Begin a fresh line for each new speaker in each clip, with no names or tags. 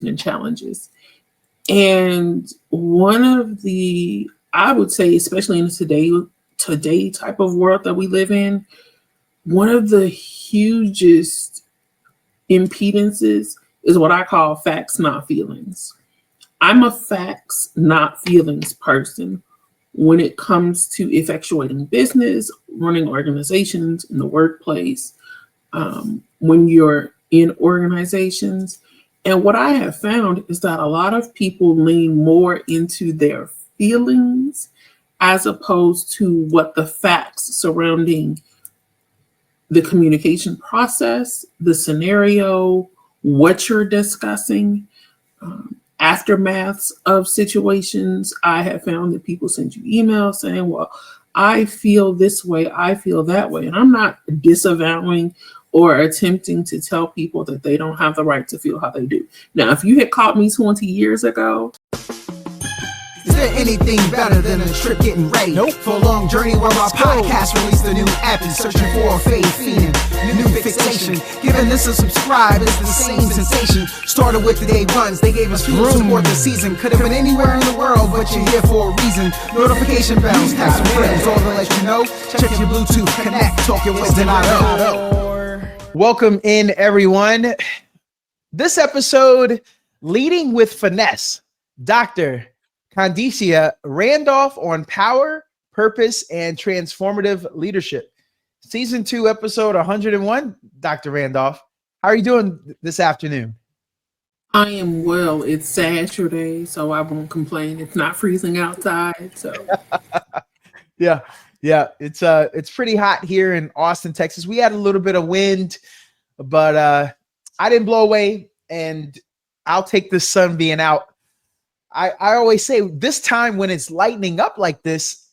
and challenges. And one of the, I would say, especially in today type of world that we live in, one of the hugest impedances is what I call facts, not feelings. I'm a facts, not feelings person when it comes to effectuating business, running organizations in the workplace, when you're in organizations. And what I have found is that a lot of people lean more into their feelings as opposed to what the facts surrounding the communication process, the scenario, what you're discussing, aftermaths of situations. I have found that people send you emails saying, well, I feel this way, I feel that way. And I'm not disavowing or attempting to tell people that they don't have the right to feel how they do. Now, if you had caught me 20 years ago,
is there anything better than a trip getting ready? Nope. For a long journey where our podcast released a new app and searching for a fade fiend, new fixation. Giving this a subscribe is the same sensation. Started with the day ones, they gave us fuel to support the season. Could have been anywhere in the world, but you're here for a reason. Notification bells, have some friends, all to let you know. Check your Bluetooth, connect, talk your wisdom out.
Welcome in, everyone. This episode, Leading with Finesse, Dr. Khandicia Randolph on power, purpose, and transformative leadership. Season 2, episode 101. Dr. Randolph, how are you doing this afternoon?
I am well. It's Saturday, so I won't complain. It's not freezing outside, so.
Yeah, it's pretty hot here in Austin, Texas. We had a little bit of wind, but I didn't blow away, and I'll take the sun being out. I always say this time when it's lightening up like this,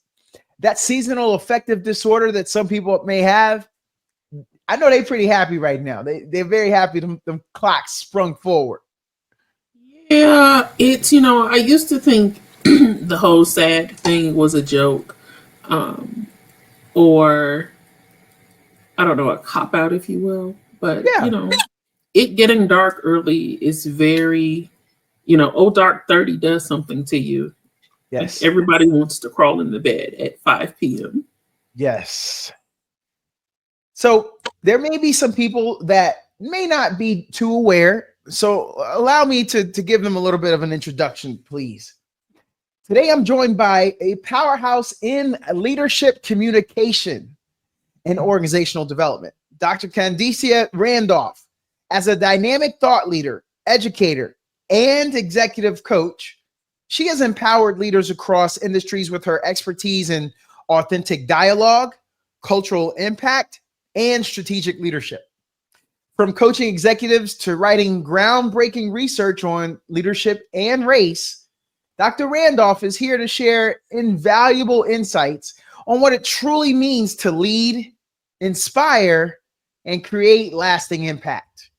that seasonal affective disorder that some people may have, I know they're pretty happy right now. They're very happy them clocks sprung forward.
Yeah, it's, I used to think the whole sad thing was a joke, or I don't know, a cop out, if you will. But,
Yeah.
It getting dark early is very, dark 30 does something to you.
Yes.
Like everybody wants to crawl in the bed at 5 p.m.
Yes. So there may be some people that may not be too aware. So allow me to give them a little bit of an introduction, please. Today, I'm joined by a powerhouse in leadership communication and organizational development, Dr. Khandicia Randolph. As a dynamic thought leader, educator, and executive coach, she has empowered leaders across industries with her expertise in authentic dialogue, cultural impact, and strategic leadership. From coaching executives to writing groundbreaking research on leadership and race, Dr. Randolph is here to share invaluable insights on what it truly means to lead, inspire, and create lasting impact.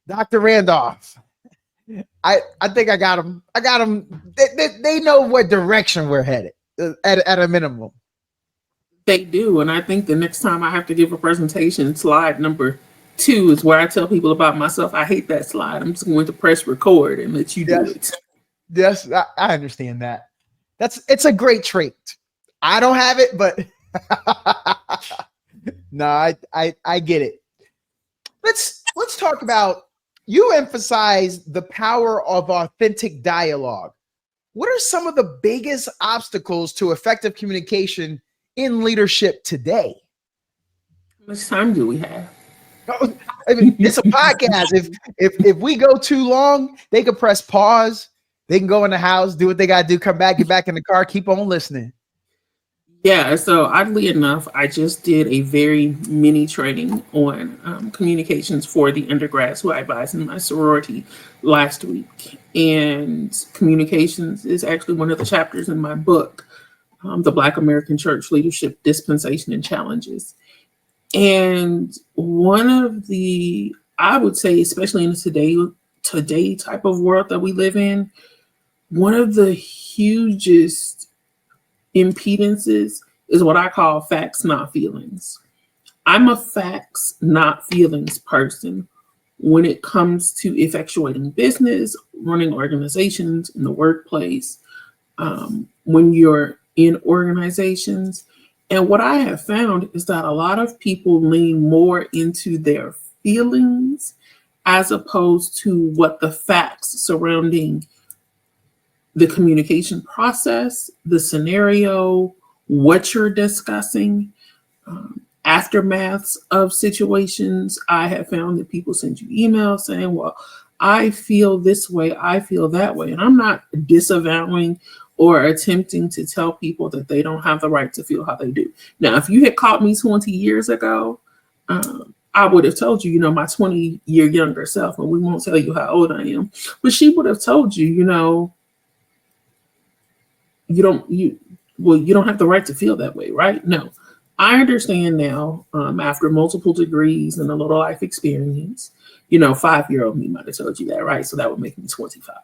Dr. Randolph, I think I got them. They know what direction we're headed at a minimum.
They do. And I think the next time I have to give a presentation, slide number 2 is where I tell people about myself. I hate that slide. I'm just going to press record and let you do it.
Yes, I understand that. It's a great trait. I don't have it, but no, I get it. Let's talk about, you emphasize the power of authentic dialogue. What are some of the biggest obstacles to effective communication in leadership today?
How much time do we have?
I mean, it's a podcast. If we go too long, they could press pause. They can go in the house, do what they got to do, come back, get back in the car, keep on listening.
Yeah, so oddly enough, I just did a very mini training on communications for the undergrads who I advise in my sorority last week. And communications is actually one of the chapters in my book, The Black American Church Leadership Dispensation and Challenges. And one of the, I would say, especially in today type of world that we live in, one of the hugest impedances is what I call facts, not feelings. I'm a facts, not feelings person when it comes to effectuating business, running organizations in the workplace, when you're in organizations. And what I have found is that a lot of people lean more into their feelings as opposed to what the facts surrounding the communication process, the scenario, what you're discussing, aftermaths of situations. I have found that people send you emails saying, well, I feel this way, I feel that way. And I'm not disavowing or attempting to tell people that they don't have the right to feel how they do. Now, if you had caught me 20 years ago, I would have told you, my 20-year younger self, and we won't tell you how old I am, but she would have told you, you don't have the right to feel that way, right? No. I understand now, after multiple degrees and a little life experience, 5-year-old me might have told you that, right? So that would make me 25.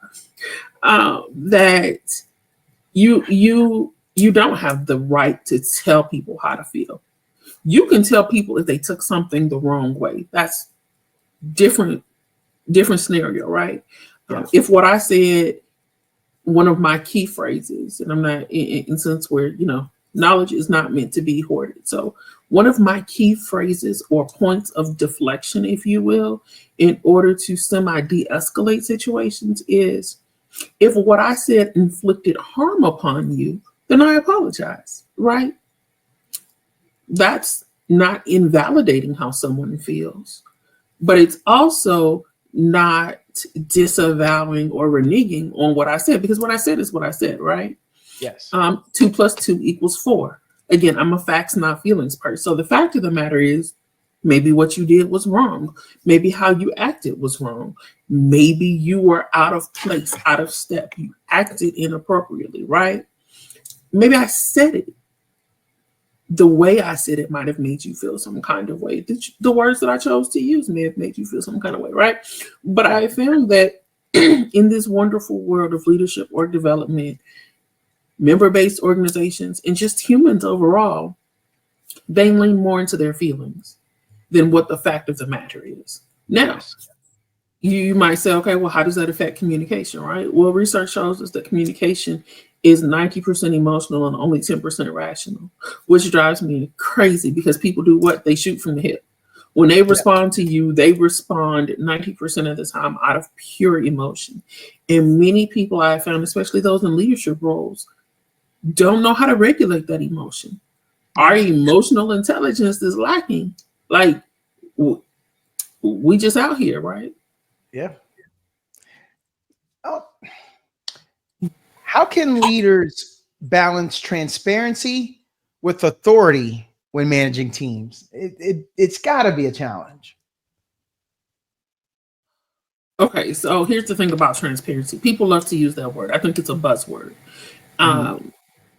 That you don't have the right to tell people how to feel. You can tell people if they took something the wrong way. That's different scenario, right?
Yes.
If what I said, one of my key phrases, and I'm not in sense where, knowledge is not meant to be hoarded. So one of my key phrases or points of deflection, if you will, in order to semi-de-escalate situations is, if what I said inflicted harm upon you, then I apologize, right? That's not invalidating how someone feels, but it's also not disavowing or reneging on what I said, because what I said is what I said, right?
Yes.
2 + 2 = 4. Again, I'm a facts, not feelings person. So the fact of the matter is, maybe what you did was wrong. Maybe how you acted was wrong. Maybe you were out of place, out of step. You acted inappropriately, right? Maybe I said it. The way I said it might have made you feel some kind of way. The words that I chose to use may have made you feel some kind of way, right? But I found that in this wonderful world of leadership or development, member-based organizations, and just humans overall, they lean more into their feelings than what the fact of the matter is. Now, you might say, okay, well, how does that affect communication, right? Well, research shows us that communication is 90% emotional and only 10% rational, which drives me crazy because people do what? They shoot from the hip. When they respond to you, they respond 90% of the time out of pure emotion. And many people I have found, especially those in leadership roles, don't know how to regulate that emotion. Our emotional intelligence is lacking. Like, we just out here, right?
Yeah. Oh. How can leaders balance transparency with authority when managing teams? It's got to be a challenge.
Okay, so here's the thing about transparency. People love to use that word. I think it's a buzzword.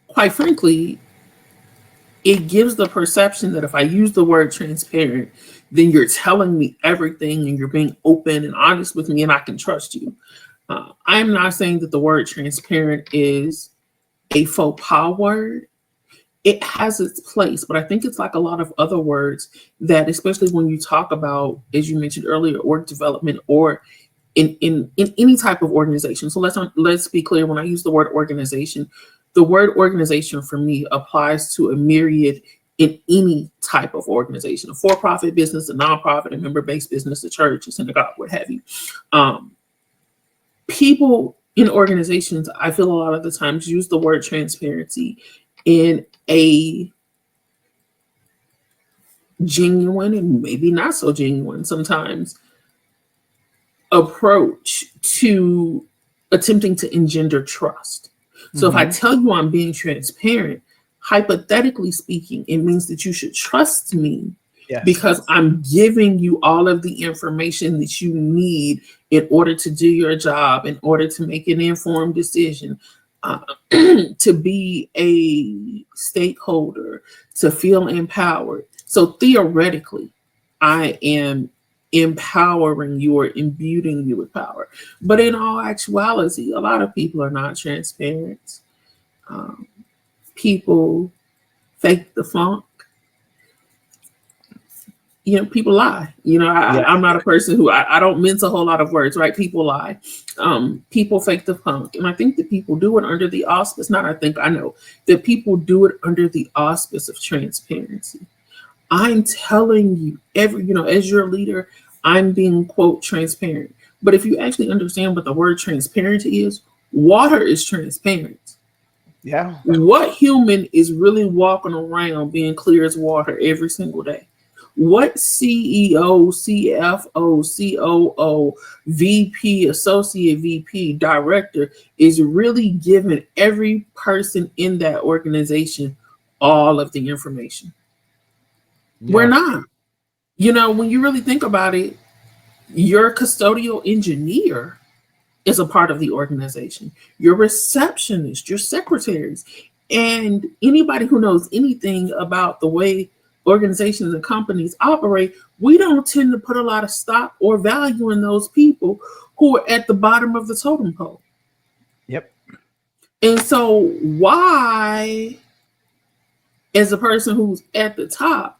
Quite frankly, it gives the perception that if I use the word transparent, then you're telling me everything and you're being open and honest with me and I can trust you. I'm not saying that the word transparent is a faux pas word. It has its place, but I think it's like a lot of other words that, especially when you talk about, as you mentioned earlier, org development or in any type of organization. So let's be clear. When I use the word organization, the word organization for me applies to a myriad in any type of organization, a for-profit business, a nonprofit, a member-based business, a church, a synagogue, what have you. People in organizations, I feel a lot of the times use the word transparency in a genuine and maybe not so genuine sometimes approach to attempting to engender trust. So if I tell you I'm being transparent, hypothetically speaking, it means that you should trust me because I'm giving you all of the information that you need in order to do your job, in order to make an informed decision, to be a stakeholder, to feel empowered. So theoretically, I am empowering you or imbuing you with power. But in all actuality, a lot of people are not transparent. People fake the funk. people lie. I'm not a person who I don't mince a whole lot of words, right? People lie. People fake the funk. And I think that people do it under the auspice, I know that people do it under the auspice of transparency. I'm telling you, as your leader, I'm being, quote, transparent. But if you actually understand what the word transparent is, water is transparent.
Yeah.
What human is really walking around being clear as water every single day? What CEO, CFO, COO, VP, associate VP, director is really giving every person in that organization all of the information? Yeah. We're not. When you really think about it, your custodial engineer is a part of the organization. Your receptionist, your secretaries, and anybody who knows anything about the way organizations and companies operate, we don't tend to put a lot of stock or value in those people who are at the bottom of the totem pole.
Yep.
And so why, as a person who's at the top,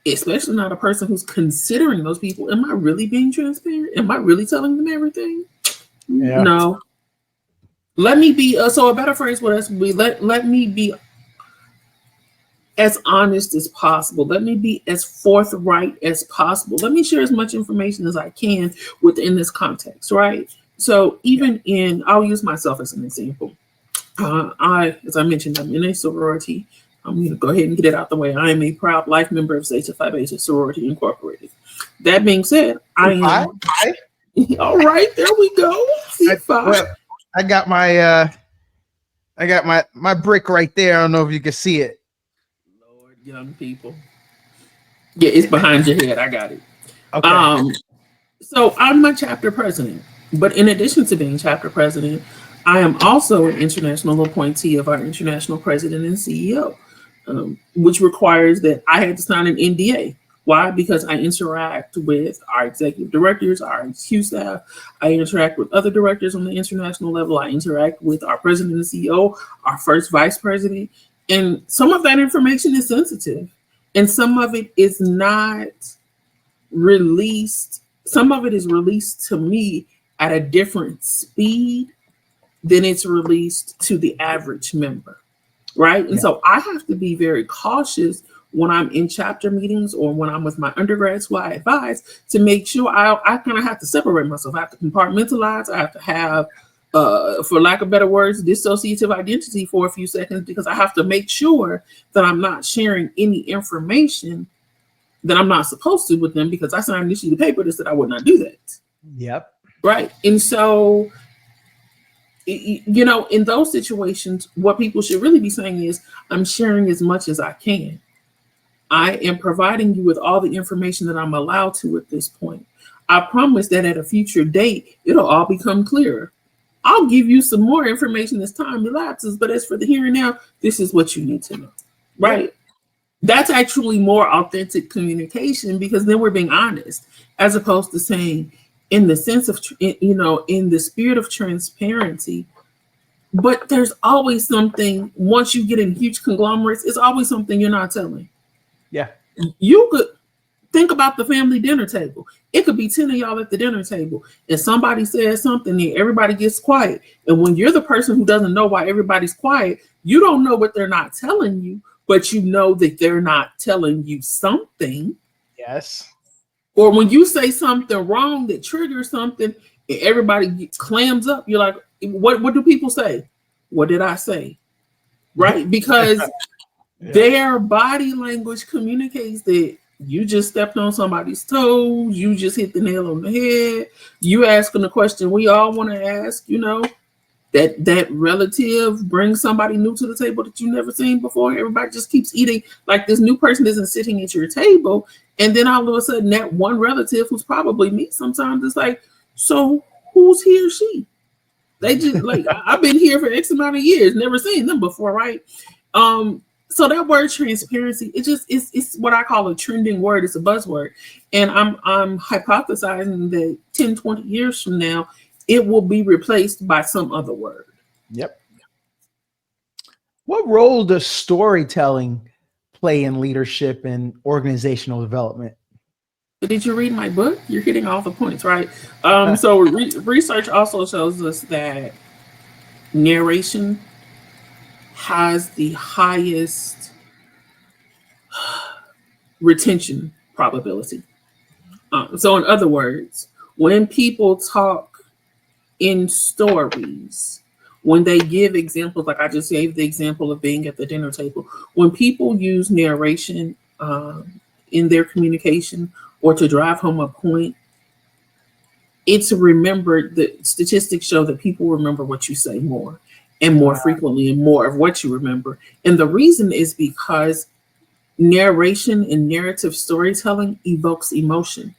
especially not a person who's considering those people, am I really being transparent? Am I really telling them everything? Yeah. No. Let me be, so a better phrase would be, let me be as honest as possible. Let me be as forthright as possible. Let me share as much information as I can within this context, right? So even I'll use myself as an example. As I mentioned, I'm in a sorority. I'm going to go ahead and get it out the way. I am a proud life member of Zeta Phi Beta Sorority Incorporated. That being said, I am. All right, there we go.
I got my brick right there. I don't know if you can see it.
Lord, young people. Yeah, it's behind your head. I got it.
Okay.
So I'm my chapter president, but in addition to being chapter president, I am also an international appointee of our international president and CEO, which requires that I had to sign an NDA. Why? Because I interact with our executive directors, our Q staff. I interact with other directors on the international level. I interact with our president and CEO, our first vice president. And some of that information is sensitive. And some of it is not released. Some of it is released to me at a different speed than it's released to the average member, right? And so I have to be very cautious when I'm in chapter meetings or when I'm with my undergrads who I advise, to make sure I kind of have to separate myself. I have to compartmentalize. I have to have, for lack of better words, dissociative identity for a few seconds, because I have to make sure that I'm not sharing any information that I'm not supposed to with them, because I signed this sheet of paper that said I would not do that.
Yep.
Right. And so, in those situations, what people should really be saying is, I'm sharing as much as I can. I am providing you with all the information that I'm allowed to at this point. I promise that at a future date, it'll all become clearer. I'll give you some more information as time elapses, but as for the here and now, this is what you need to know, right? That's actually more authentic communication, because then we're being honest, as opposed to saying, in the sense of, in the spirit of transparency, but there's always something, once you get in huge conglomerates, it's always something you're not telling.
Yeah.
You could think about the family dinner table. It could be 10 of y'all at the dinner table, and somebody says something and everybody gets quiet. And when you're the person who doesn't know why everybody's quiet, you don't know what they're not telling you, but you know that they're not telling you something.
Yes.
Or when you say something wrong that triggers something and everybody clams up, you're like, what do people say? What did I say? Right? Because their body language communicates that you just stepped on somebody's toes, you just hit the nail on the head, you asking the question we all want to ask, that relative brings somebody new to the table that you've never seen before. Everybody just keeps eating, like this new person isn't sitting at your table. And then all of a sudden that one relative, who's probably me sometimes, is like, so who's he or she? They just like, I've been here for X amount of years, never seen them before, right? So that word transparency, it's what I call a trending word. It's a buzzword. And I'm hypothesizing that 10, 20 years from now, it will be replaced by some other word.
Yep. What role does storytelling play in leadership and organizational development?
Did you read my book? You're hitting all the points, right? So research also shows us that narration has the highest retention probability. So in other words, when people talk in stories, when they give examples, like I just gave the example of being at the dinner table, when people use narration in their communication or to drive home a point, it's remembered. The statistics show that people remember what you say more and more frequently and more of what you remember. And the reason is because narration and narrative storytelling evokes emotion.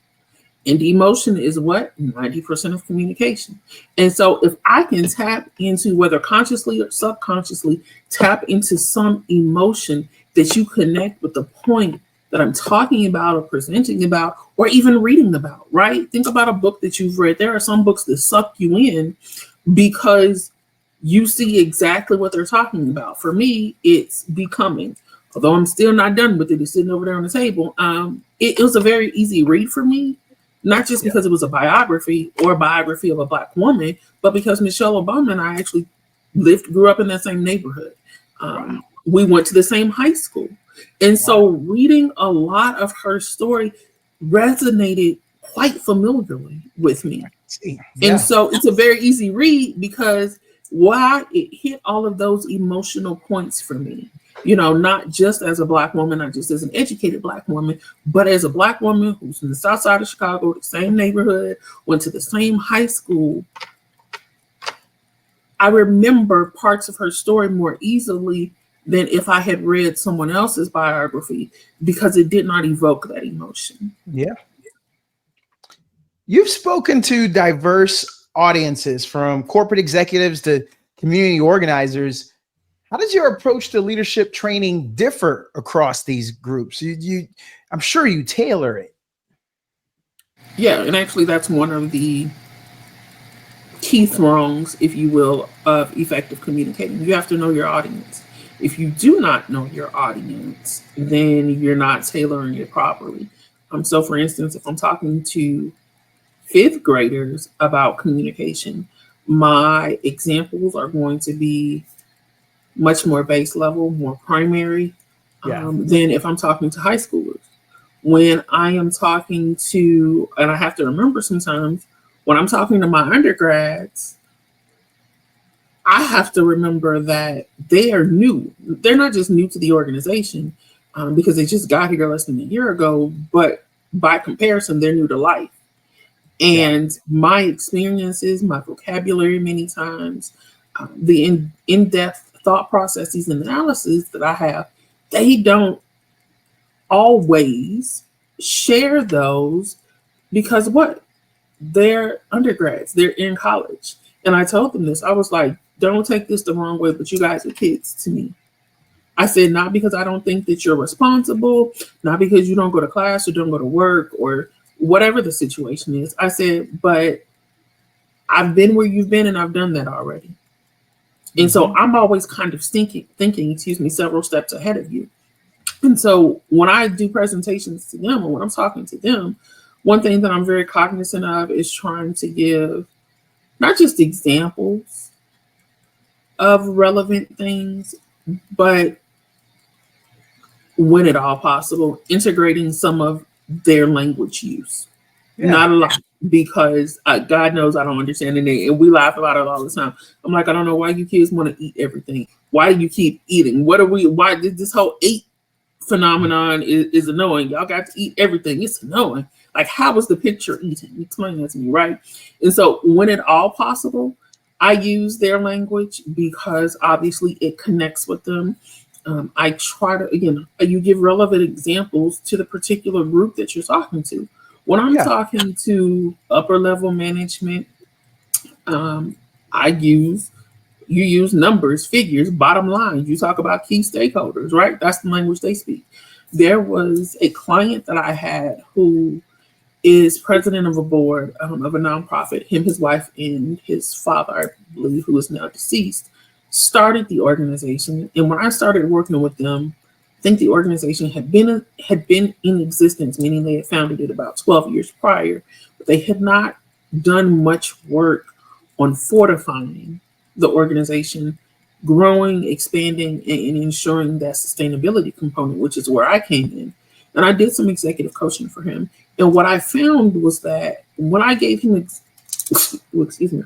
And emotion is what? 90% of communication. And so if I can tap into, whether consciously or subconsciously, tap into some emotion that you connect with the point that I'm talking about or presenting about or even reading about, right? Think about a book that you've read. There are some books that suck you in because you see exactly what they're talking about. For me, it's Becoming. Although I'm still not done with it, it's sitting over there on the table. It was a very easy read for me. Not just because it was a biography or a biography of a Black woman, but because Michelle Obama and I actually grew up in that same neighborhood. We went to the same high school. And so reading a lot of her story resonated quite familiarly with me. And so it's a very easy read because why it hit all of those emotional points for me. You know, not just as a Black woman, not just as an educated Black woman, but as a Black woman who's in the Southside of Chicago, the same neighborhood, went to the same high school. I remember parts of her story more easily than if I had read someone else's biography because it did not evoke that emotion.
Yeah. You've spoken to diverse audiences, from corporate executives to community organizers. How does your approach to leadership training differ across these groups? I'm sure you tailor it.
Yeah, and actually that's one of the key throngs, if you will, of effective communicating. You have to know your audience. If you do not know your audience, then you're not tailoring it properly. So for instance, if I'm talking to fifth graders about communication, my examples are going to be much more base level, more primary than if I'm talking to high schoolers. When I am talking to, and I have to remember sometimes, when I'm talking to my undergrads, I have to remember that they are new. They're not just new to the organization because they just got here less than a year ago, but by comparison, they're new to life. And my experiences, my vocabulary many times, the in-depth thought processes and analysis that I have, they don't always share those because what? They're undergrads, they're in college. And I told them this, I was like, don't take this the wrong way, but you guys are kids to me. I said, not because I don't think that you're responsible, not because you don't go to class or don't go to work or whatever the situation is. I said, but I've been where you've been and I've done that already. And so I'm always kind of thinking, several steps ahead of you. And so when I do presentations to them or when I'm talking to them, one thing that I'm very cognizant of is trying to give not just examples of relevant things, but when at all possible, integrating some of their language use. Not a lot, because God knows I don't understand it, and we laugh about it all the time. I'm like, I don't know why you kids want to eat everything. Why do you keep eating? Why did this whole eat phenomenon is annoying? Y'all got to eat everything. It's annoying. Like, how was the picture eating? Explain that to me, right? And so when at all possible, I use their language because obviously it connects with them. I try to, again, you give relevant examples to the particular group that you're talking to. When I'm talking to upper level management, you use numbers, figures, bottom line. You talk about key stakeholders, right? That's the language they speak. There was a client that I had who is president of a board of a nonprofit. Him, his wife, and his father, I believe, who is now deceased, started the organization. And when I started working with them, think the organization had been in existence, meaning they had founded it about 12 years prior, but they had not done much work on fortifying the organization, growing, expanding, and ensuring that sustainability component, which is where I came in. And I did some executive coaching for him. And what I found was that when I gave him, excuse me,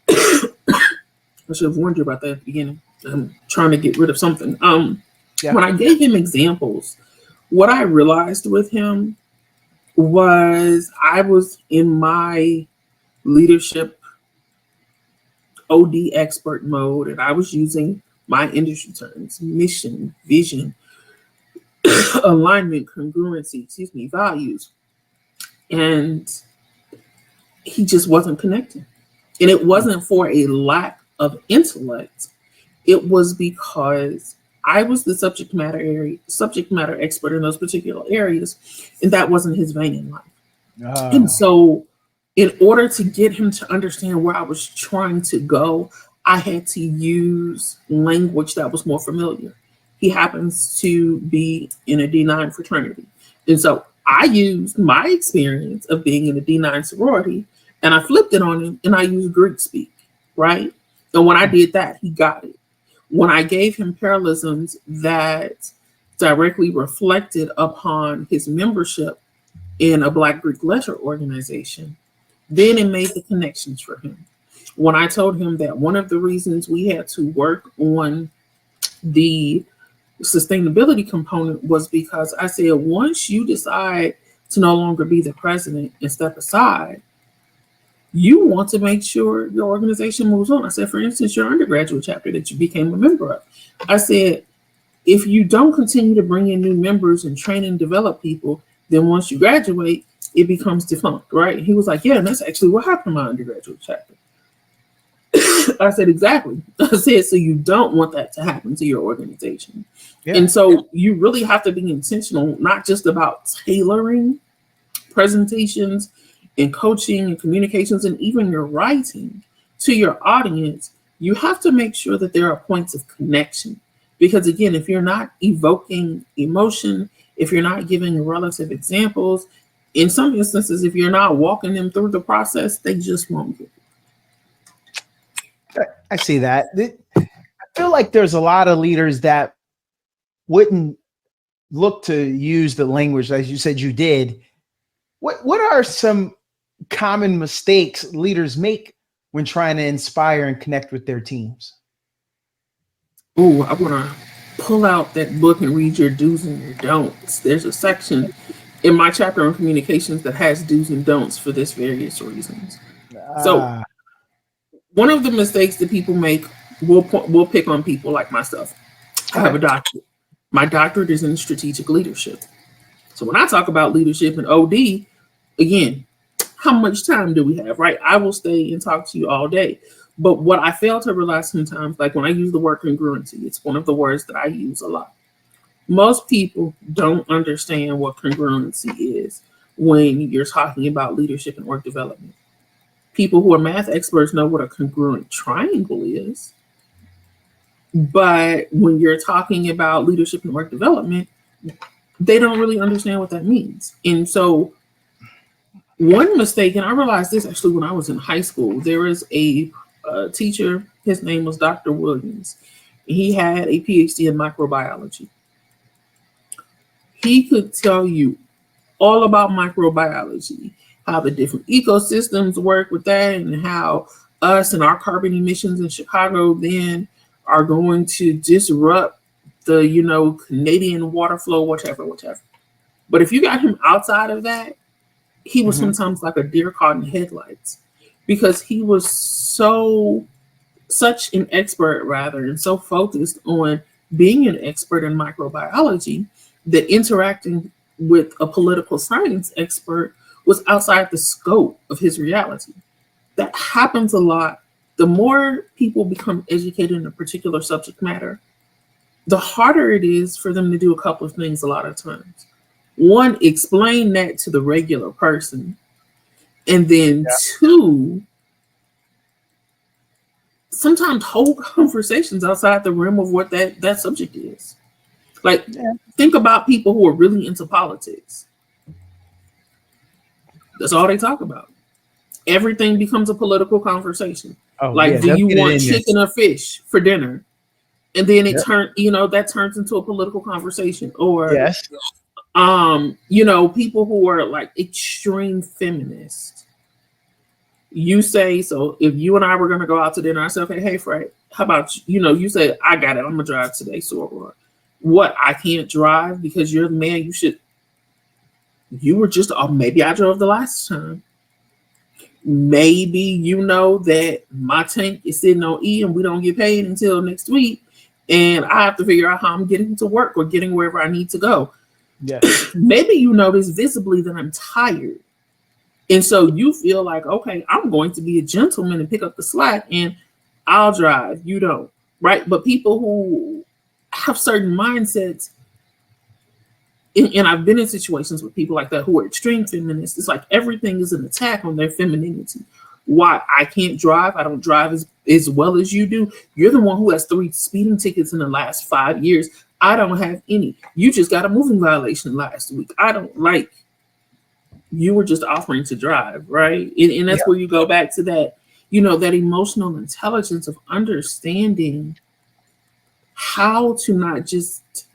I should have warned you about that at the beginning. I'm trying to get rid of something. When I gave him examples, what I realized with him was I was in my leadership OD expert mode, and I was using my industry terms: mission, vision, alignment, congruency, values. And he just wasn't connecting. And it wasn't for a lack of intellect. It was because I was the subject matter expert in those particular areas, and that wasn't his vein in life. And so in order to get him to understand where I was trying to go, I had to use language that was more familiar. He happens to be in a D9 fraternity. And so I used my experience of being in a D9 sorority, and I flipped it on him, and I used Greek speak, right? And when I did that, he got it. When I gave him parallelisms that directly reflected upon his membership in a Black Greek leisure organization, then it made the connections for him. When I told him that one of the reasons we had to work on the sustainability component was because I said, once you decide to no longer be the president and step aside, you want to make sure your organization moves on. I said, for instance, your undergraduate chapter that you became a member of. I said, if you don't continue to bring in new members and train and develop people, then once you graduate, it becomes defunct, right? He was like, yeah, and that's actually what happened in my undergraduate chapter. I said, exactly. I said, so you don't want that to happen to your organization. Yeah. And so you really have to be intentional, not just about tailoring presentations and coaching and communications and even your writing to your audience. You have to make sure that there are points of connection. Because again, if you're not evoking emotion, if you're not giving relative examples, in some instances, if you're not walking them through the process, they just won't get it.
I see that. I feel like there's a lot of leaders that wouldn't look to use the language as you said you did. What are some common mistakes leaders make when trying to inspire and connect with their teams?
Oh, I want to pull out that book and read your do's and your don'ts. There's a section in my chapter on communications that has do's and don'ts for this various reasons. So one of the mistakes that people make, we'll pick on people like myself. I have a doctorate. My doctorate is in strategic leadership. So when I talk about leadership and OD, again, how much time do we have, right? I will stay and talk to you all day. But what I fail to realize sometimes, like when I use the word congruency, it's one of the words that I use a lot. Most people don't understand what congruency is when you're talking about leadership and work development. People who are math experts know what a congruent triangle is. But when you're talking about leadership and work development, they don't really understand what that means. And so one mistake, and I realized this actually when I was in high school, there was a teacher, his name was Dr. Williams. He had a PhD in microbiology. He could tell you all about microbiology, how the different ecosystems work with that, and how us and our carbon emissions in Chicago then are going to disrupt the, Canadian water flow, whatever. But if you got him outside of that, he was sometimes like a deer caught in headlights, because he was such an expert and so focused on being an expert in microbiology that interacting with a political science expert was outside the scope of his reality. That happens a lot. The more people become educated in a particular subject matter, the harder it is for them to do a couple of things a lot of times. One, explain that to the regular person. And then two, sometimes hold conversations outside the realm of what that subject is. Like, think about people who are really into politics. That's all they talk about. Everything becomes a political conversation.
Oh,
Like,
yeah,
do
let's
you
get it
want
in there.
chicken or fish for dinner? And then it
Yep.
that turns into a political conversation. Or
Yes.
people who are like extreme feminists. You say, so if you and I were going to go out to dinner, I say, okay, hey, Fred, how about, you say, I got it. I'm going to drive today. So what? I can't drive because you're the man. You were just, maybe I drove the last time. Maybe you know that my tank is sitting on E and we don't get paid until next week. And I have to figure out how I'm getting to work or getting wherever I need to go.
Yes.
Maybe you notice visibly that I'm tired. And so you feel like, okay, I'm going to be a gentleman and pick up the slack and I'll drive. You don't, right? But people who have certain mindsets, and I've been in situations with people like that who are extreme feminists, it's like everything is an attack on their femininity. Why? I can't drive. I don't drive as well as you do. You're the one who has 3 speeding tickets in the last 5 years. I don't have any. You just got a moving violation last week. I don't like. You were just offering to drive, right? And that's where you go back to that, that emotional intelligence of understanding how to not just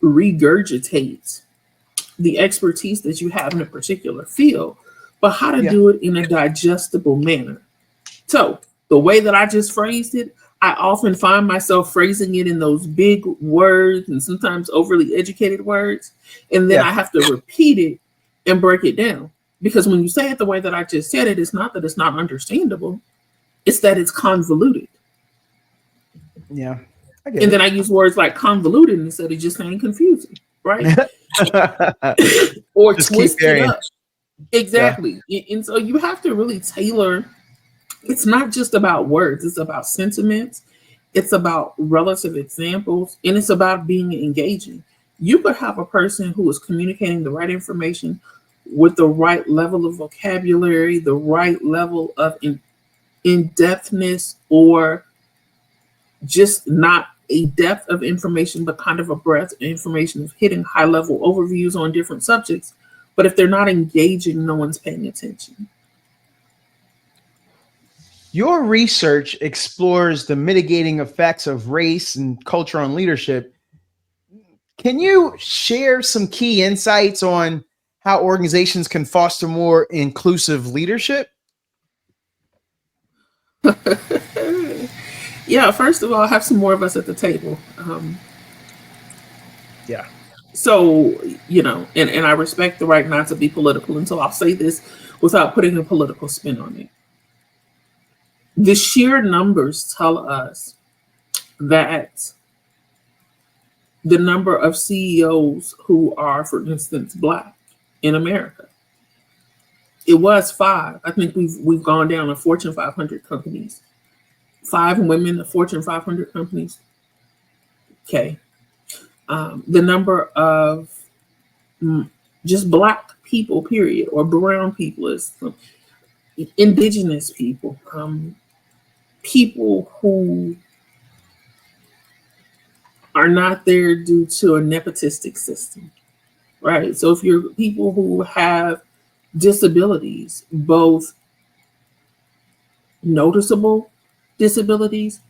regurgitate the expertise that you have in a particular field, but how to do it in a digestible manner. So the way that I just phrased it, I often find myself phrasing it in those big words and sometimes overly educated words. And then I have to repeat it and break it down. Because when you say it the way that I just said it, it's not that it's not understandable. It's that it's convoluted.
Yeah.
And then I use words like convoluted instead of just saying confusing, right? Or
just
twist it up. Exactly.
Yeah.
And so you have to really tailor. It's not just about words. It's about sentiments. It's about relative examples. And it's about being engaging. You could have a person who is communicating the right information with the right level of vocabulary, the right level of in-depthness, or just not a depth of information, but kind of a breadth of information of hitting high-level overviews on different subjects. But if they're not engaging, no one's paying attention.
Your research explores the mitigating effects of race and culture on leadership. Can you share some key insights on how organizations can foster more inclusive leadership?
Yeah, first of all, have some more of us at the table. So, and I respect the right not to be political, and so I'll say this without putting a political spin on it. The sheer numbers tell us that the number of CEOs who are, for instance, Black in America, it was 5. I think we've gone down to Fortune 500 companies. 5 women of Fortune 500 companies. Okay. The number of just Black people, period, or brown people, is indigenous people, people who are not there due to a nepotistic system, right? So if you're people who have disabilities, both noticeable disabilities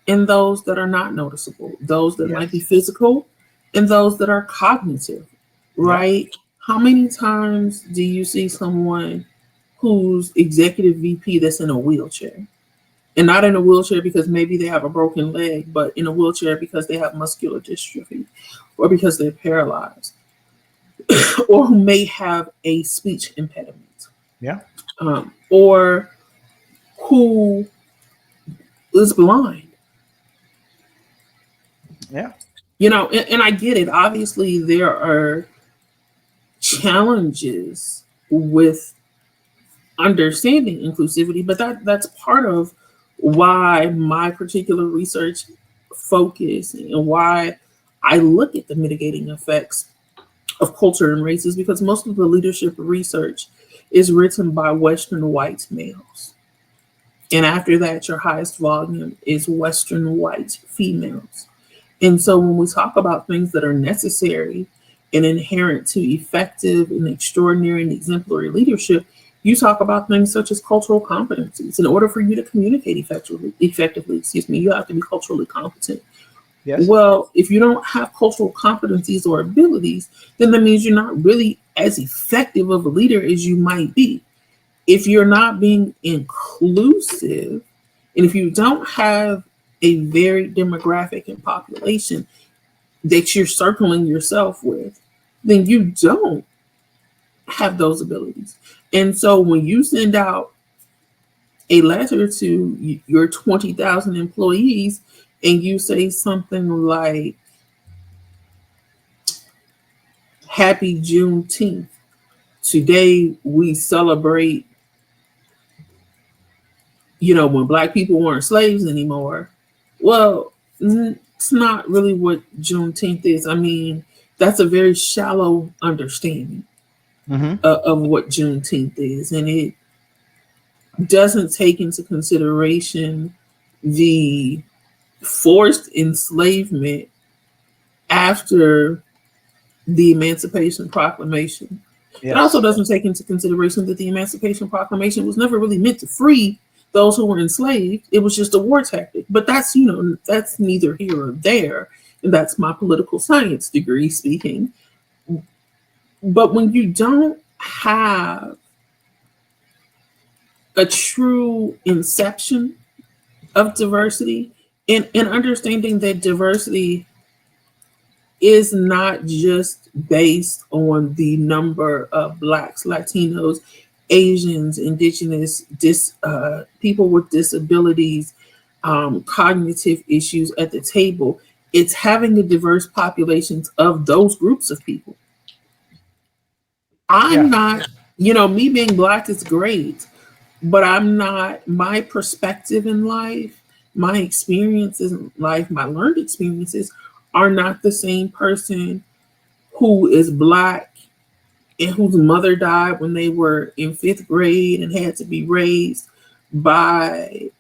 and those that are not noticeable, those that might be physical and those that are cognitive, right? Yeah. How many times do you see someone who's executive VP that's in a wheelchair? And not in a wheelchair because maybe they have a broken leg, but in a wheelchair because they have muscular dystrophy or because they're paralyzed or who may have a speech impediment.
Yeah.
Or who is blind.
Yeah.
And I get it. Obviously, there are challenges with understanding inclusivity, but that's part of why my particular research focus and why I look at the mitigating effects of culture and races, because most of the leadership research is written by Western white males. And after that, your highest volume is Western white females. And so when we talk about things that are necessary and inherent to effective and extraordinary and exemplary leadership, you talk about things such as cultural competencies. In order for you to communicate effectively, you have to be culturally competent.
Yes.
Well, if you don't have cultural competencies or abilities, then that means you're not really as effective of a leader as you might be. If you're not being inclusive, and if you don't have a varied demographic and population that you're circling yourself with, then you don't have those abilities. And so when you send out a letter to your 20,000 employees and you say something like, Happy Juneteenth. Today we celebrate, when Black people weren't slaves anymore. Well, it's not really what Juneteenth is. I mean, that's a very shallow understanding of what Juneteenth is. And it doesn't take into consideration the forced enslavement after the Emancipation Proclamation.
Yes.
It also doesn't take into consideration that the Emancipation Proclamation was never really meant to free those who were enslaved. It was just a war tactic. But that's, that's neither here or there. And that's my political science degree speaking. But when you don't have a true inception of diversity and understanding that diversity is not just based on the number of Blacks, Latinos, Asians, Indigenous, people with disabilities, cognitive issues at the table. It's having a diverse populations of those groups of people. I'm not, me being Black is great, but I'm not, my perspective in life, my experiences in life, my learned experiences are not the same person who is Black and whose mother died when they were in 5th grade and had to be raised by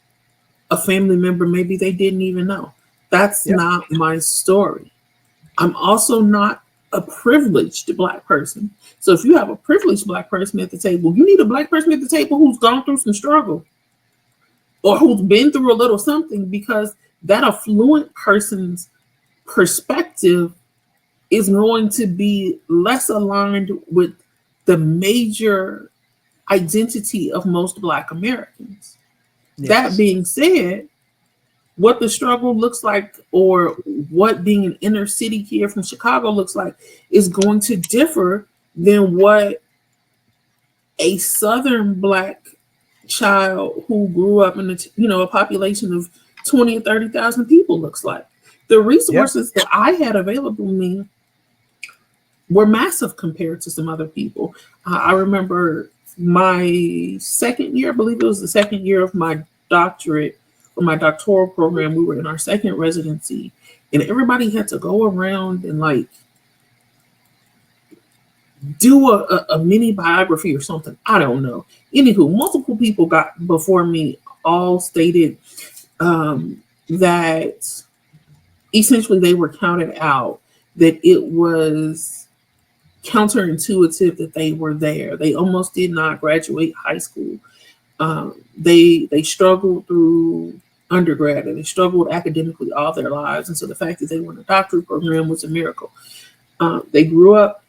a family member maybe they didn't even know. That's not my story. I'm also not a privileged Black person. So if you have a privileged Black person at the table, you need a Black person at the table who's gone through some struggle or who's been through a little something, because that affluent person's perspective is going to be less aligned with the major identity of most Black Americans. Yes. That being said, what the struggle looks like or what being an inner city kid from Chicago looks like is going to differ than what a Southern Black child who grew up in a population of 20 or 30,000 people looks like. The resources that I had available to me were massive compared to some other people. I remember my second year, I believe it was the second year of my doctorate or my doctoral program. We were in our second residency and everybody had to go around and do a mini biography or something. I don't know. Anywho, multiple people got before me all stated that essentially they were counted out, that it was counterintuitive that they were there. They almost did not graduate high school. They struggled through undergrad and they struggled academically all their lives. And so the fact that they were in a doctorate program was a miracle. They grew up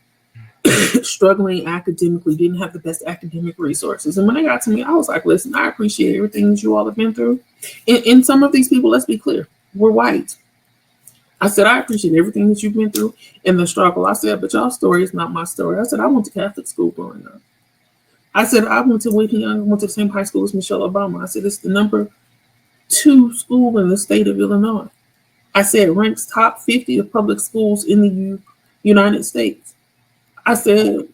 struggling academically, didn't have the best academic resources. And when they got to me, I was like, listen, I appreciate everything that you all have been through. And some of these people, let's be clear, we're white. I said, I appreciate everything that you've been through in the struggle. I said, but y'all's story is not my story. I said, I went to Catholic school growing up. I said, I went to Whitney Young, went to the same high school as Michelle Obama. I said, it's the number 2 school in the state of Illinois. I said, it ranks top 50 of public schools in the United States. I said,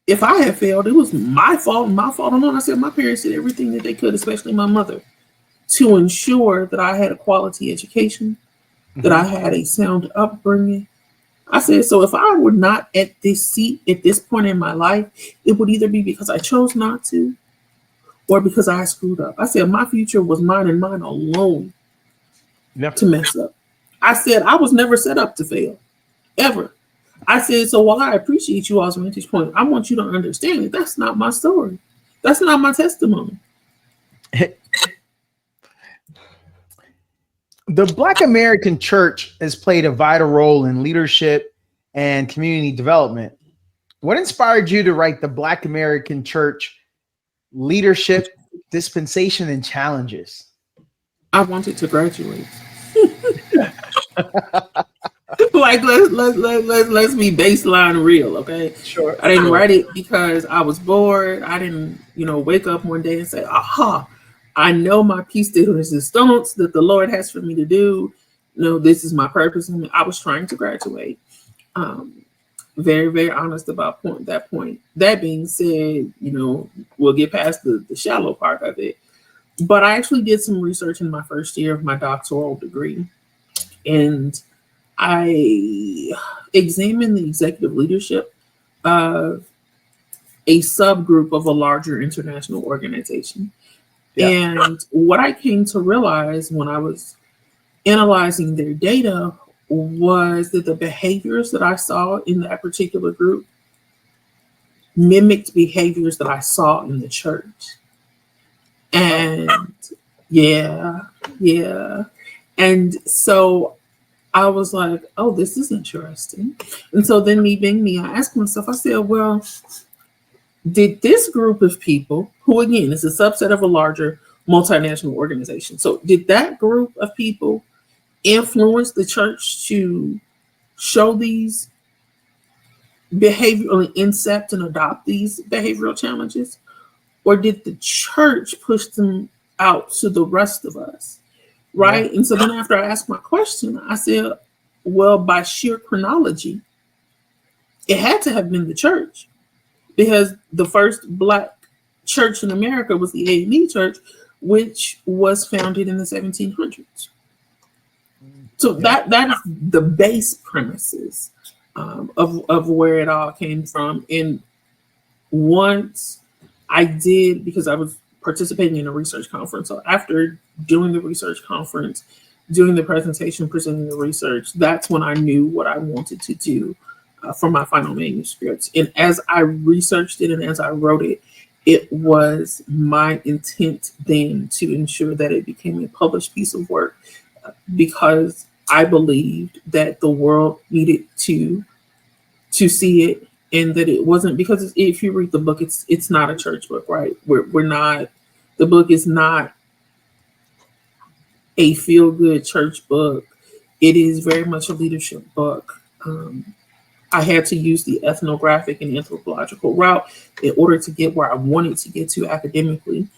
if I had failed, it was my fault alone. I said, my parents did everything that they could, especially my mother, to ensure that I had a quality education, that I had a sound upbringing. I said, so if I were not at this seat at this point in my life, it would either be because I chose not to or because I screwed up. I said, my future was mine and mine alone to mess up. I said, I was never set up to fail, ever. I said, so while I appreciate you all's vantage point, I want you to understand that that's not my story. That's not my testimony.
The Black American Church has played a vital role in leadership and community development. What inspired you to write the Black American Church Leadership, Dispensation, and Challenges?
I wanted to graduate. Like let's be baseline real, okay?
Sure.
I didn't write it because I was bored. I didn't, wake up one day and say, aha, I know my piece de resistance that the Lord has for me to do. This is my purpose. I was trying to graduate. Very, very honest about that point. That being said, we'll get past the shallow part of it. But I actually did some research in my first year of my doctoral degree. And I examined the executive leadership of a subgroup of a larger international organization. Yeah. And what I came to realize when I was analyzing their data was that the behaviors that I saw in that particular group mimicked behaviors that I saw in the church. And yeah. And so I was like, oh, this is interesting. And so then me being me, I asked myself, I said, well, did this group of people, who again is a subset of a larger multinational organization, so did that group of people influence the church to show these behavioral incept and adopt these behavioral challenges? Or did the church push them out to the rest of us? Right. Yeah. And so then after I asked my question, I said, well, by sheer chronology, it had to have been the church, because the first Black church in America was the AME Church, which was founded in the 1700s. So that is the base premises of where it all came from. And once I did, because I was participating in a research conference. So after doing the research conference, doing the presentation, presenting the research, that's when I knew what I wanted to do for my final manuscripts. And as I researched it and as I wrote it, it was my intent then to ensure that it became a published piece of work, because I believed that the world needed to see it. And that it wasn't, because if you read the book, it's not a church book, right? We're not, the book is not a feel-good church book. It is very much a leadership book. I had to use the ethnographic and anthropological route in order to get where I wanted to get to academically,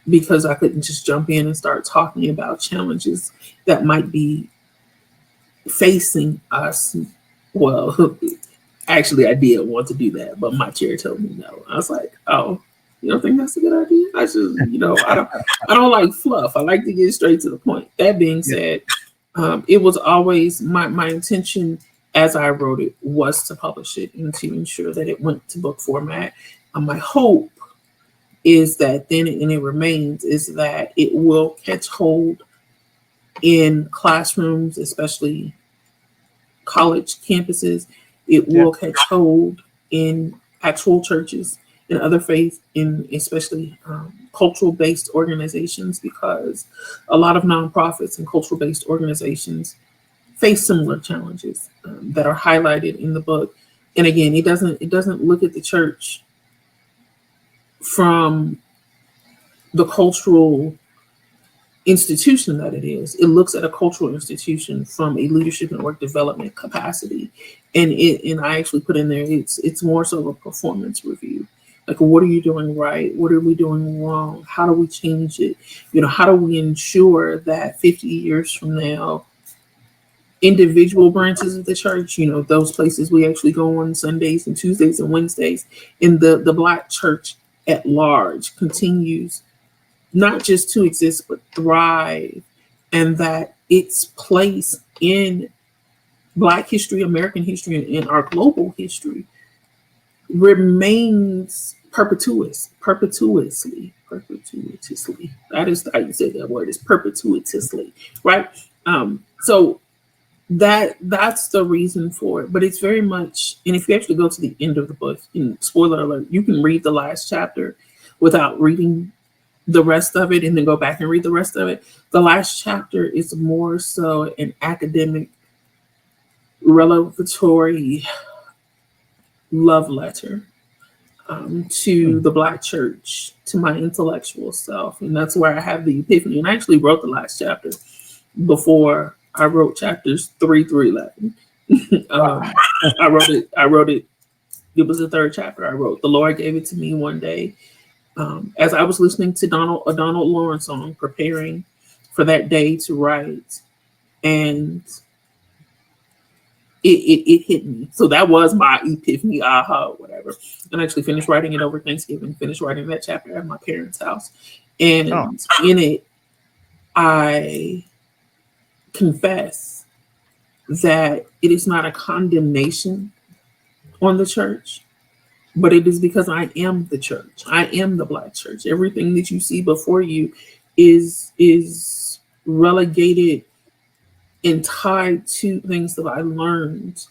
because I couldn't just jump in and start talking about challenges that might be facing us. Well, actually, I did want to do that, but my chair told me no. I was like, "Oh, you don't think that's a good idea?" I should, I don't like fluff. I like to get straight to the point. That being said, it was always my intention as I wrote it was to publish it and to ensure that it went to book format. My hope is that then, and it remains, is that it will catch hold in classrooms, especially college campuses. It will catch hold in actual churches and other faith, in especially cultural-based organizations, because a lot of nonprofits and cultural-based organizations face similar challenges that are highlighted in the book. And again, it doesn't look at the church from the cultural institution that it is. It looks at a cultural institution from a leadership and work development capacity. And I actually put in there, it's more so of a performance review. Like, what are you doing right? What are we doing wrong? How do we change it? How do we ensure that 50 years from now, individual branches of the church, those places we actually go on Sundays and Tuesdays and Wednesdays, and the Black church at large continues not just to exist, but thrive, and that its place in Black history, American history, and in our global history remains perpetuously. That is how you say that word, is perpetuously, right? So that's the reason for it. But it's very much, and if you actually go to the end of the book, and spoiler alert, you can read the last chapter without reading the rest of it and then go back and read the rest of it. The last chapter is more so an academic revelatory love letter to the Black church, to my intellectual self. And that's where I have the epiphany. And I actually wrote the last chapter before I wrote chapters 3 through 11. I wrote it. It was the third chapter I wrote. The Lord gave it to me one day as I was listening to a Donald Lawrence song, preparing for that day to write. And it hit me. So that was my epiphany, aha, whatever. And I actually finished writing it over Thanksgiving, finished writing that chapter at my parents' house. And in it, I confess that it is not a condemnation on the church, but it is because I am the church. I am the Black church. Everything that you see before you is relegated and tied to things that I learned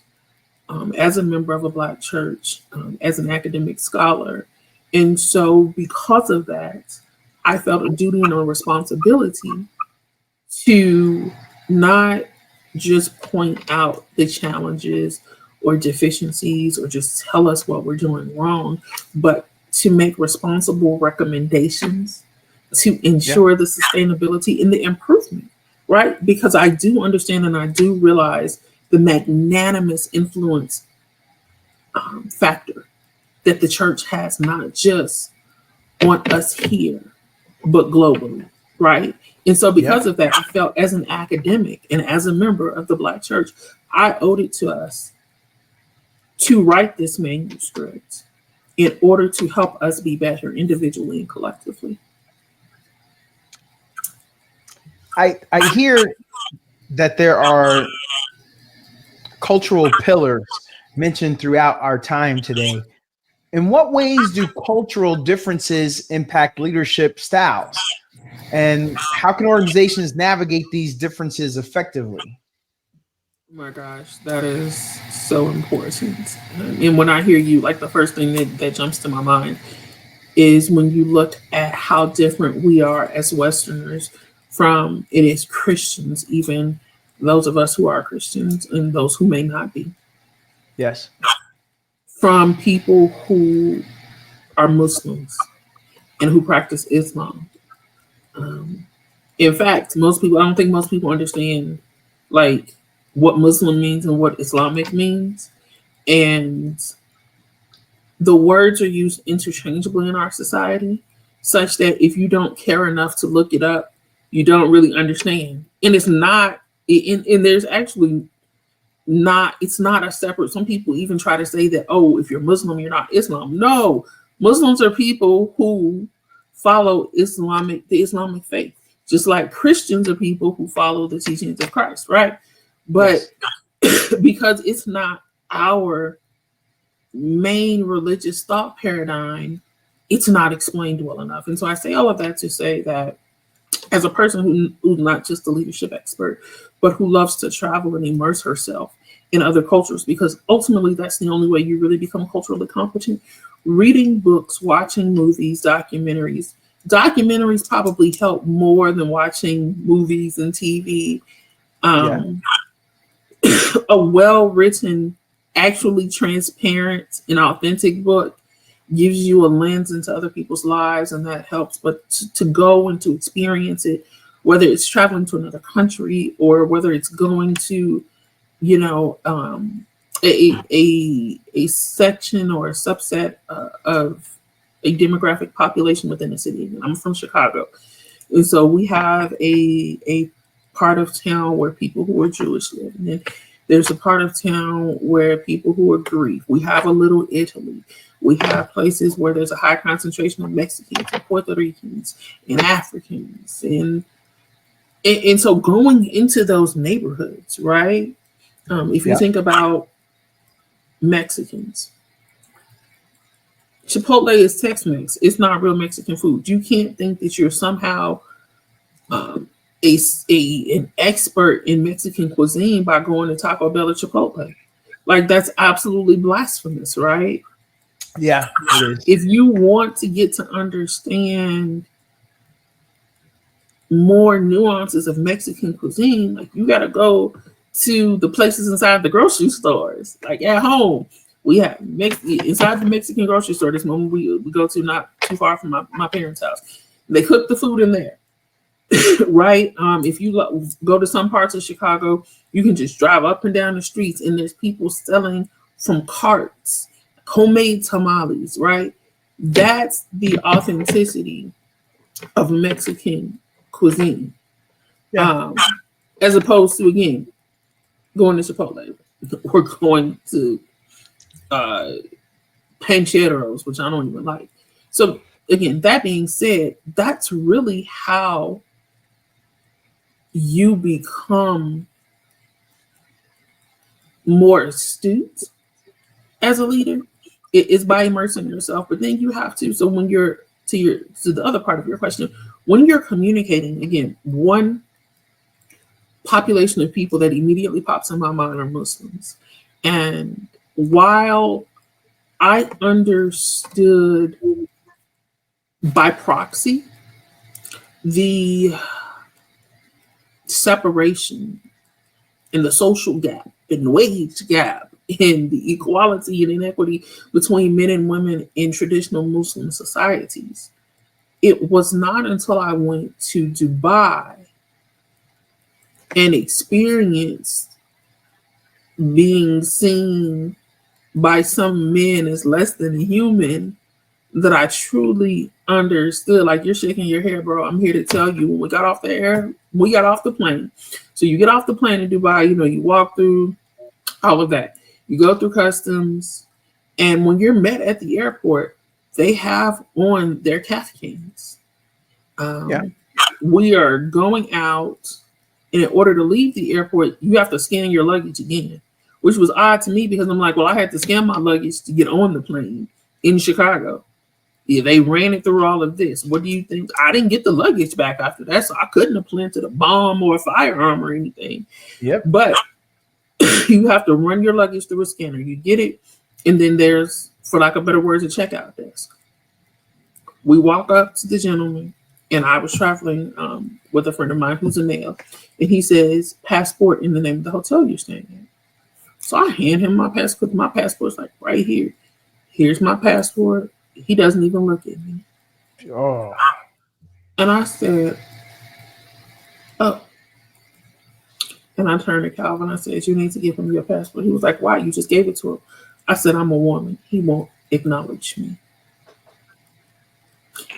as a member of a Black church, as an academic scholar. And so because of that, I felt a duty and a responsibility to not just point out the challenges or deficiencies or just tell us what we're doing wrong, but to make responsible recommendations to ensure the sustainability and the improvement, right? Because I do understand and I do realize the magnanimous influence factor that the church has, not just on us here, but globally, right? And so because of that, I felt as an academic and as a member of the Black church, I owed it to us to write this manuscript in order to help us be better individually and collectively.
I hear that there are cultural pillars mentioned throughout our time today. In what ways do cultural differences impact leadership styles? And how can organizations navigate these differences effectively?
Oh my gosh, that is so important. And when I hear you, like the first thing that jumps to my mind is when you look at how different we are as Westerners from it is Christians, even those of us who are Christians and those who may not be.
Yes.
From people who are Muslims and who practice Islam. In fact, I don't think most people understand like what Muslim means and what Islamic means. And the words are used interchangeably in our society, such that if you don't care enough to look it up, you don't really understand. And it's not, and there's actually not, it's not a separate, some people even try to say that, oh, if you're Muslim, you're not Islam. No, Muslims are people who follow the Islamic faith, just like Christians are people who follow the teachings of Christ, right? But because it's not our main religious thought paradigm, it's not explained well enough. And so I say all of that to say that as a person who's not just a leadership expert, but who loves to travel and immerse herself in other cultures, because ultimately that's the only way you really become culturally competent. Reading books, watching movies, documentaries probably help more than watching movies and TV. A well-written, actually transparent and authentic book gives you a lens into other people's lives, and that helps. But to go and to experience it, whether it's traveling to another country or whether it's going to, a section or a subset of a demographic population within a city. I'm from Chicago, and so we have a part of town where people who are Jewish live, and then there's a part of town where people who are Greek. We have a little Italy. We have places where there's a high concentration of Mexicans and Puerto Ricans and Africans. And so going into those neighborhoods, right? If you think about Mexicans, Chipotle is Tex-Mex. It's not real Mexican food. You can't think that you're somehow an expert in Mexican cuisine by going to Taco Bell or Chipotle. Like, that's absolutely blasphemous, right?
Yeah, it is.
If you want to get to understand more nuances of Mexican cuisine, like, you got to go to the places inside the grocery stores. Like, at home, we have inside the Mexican grocery store. This moment we go to, not too far from my parents' house. They cook the food in there, right? If you go to some parts of Chicago, you can just drive up and down the streets, and there's people selling from carts homemade tamales, right? That's the authenticity of Mexican cuisine.
Yeah.
As opposed to, again, going to Chipotle or going to Pancheros, which I don't even like. So again, that being said, that's really how you become more astute as a leader. It is by immersing yourself, but then you have to. So when you're to the other part of your question, when you're communicating, again, one population of people that immediately pops in my mind are Muslims. And while I understood by proxy the separation and the social gap and the wage gap and the equality and inequity between men and women in traditional Muslim societies, it was not until I went to Dubai and experienced being seen by some men as less than a human that I truly understood. Like, you're shaking your hair, bro. I'm here to tell you, when we got off the plane. So you get off the plane in Dubai, you walk through all of that. You go through customs, and when you're met at the airport, they have on their kafkins. We are going out, and in order to leave the airport, you have to scan your luggage again, which was odd to me because I'm like, well, I had to scan my luggage to get on the plane in Chicago. Yeah, they ran it through all of this. What do you think? I didn't get the luggage back after that, so I couldn't have planted a bomb or a firearm or anything.
Yep.
But you have to run your luggage through a scanner. You get it, and then there's, for lack of better words, a checkout desk. We walk up to the gentleman, and I was traveling with a friend of mine who's a male, and he says, passport in the name of the hotel you're staying in. So I hand him my passport. My passport's like right here. Here's my passport. He doesn't even look at me.
Oh.
And I said, oh. And I turned to Calvin. I said, you need to give him your passport. He was like, why? You just gave it to him. I said, I'm a woman. He won't acknowledge me.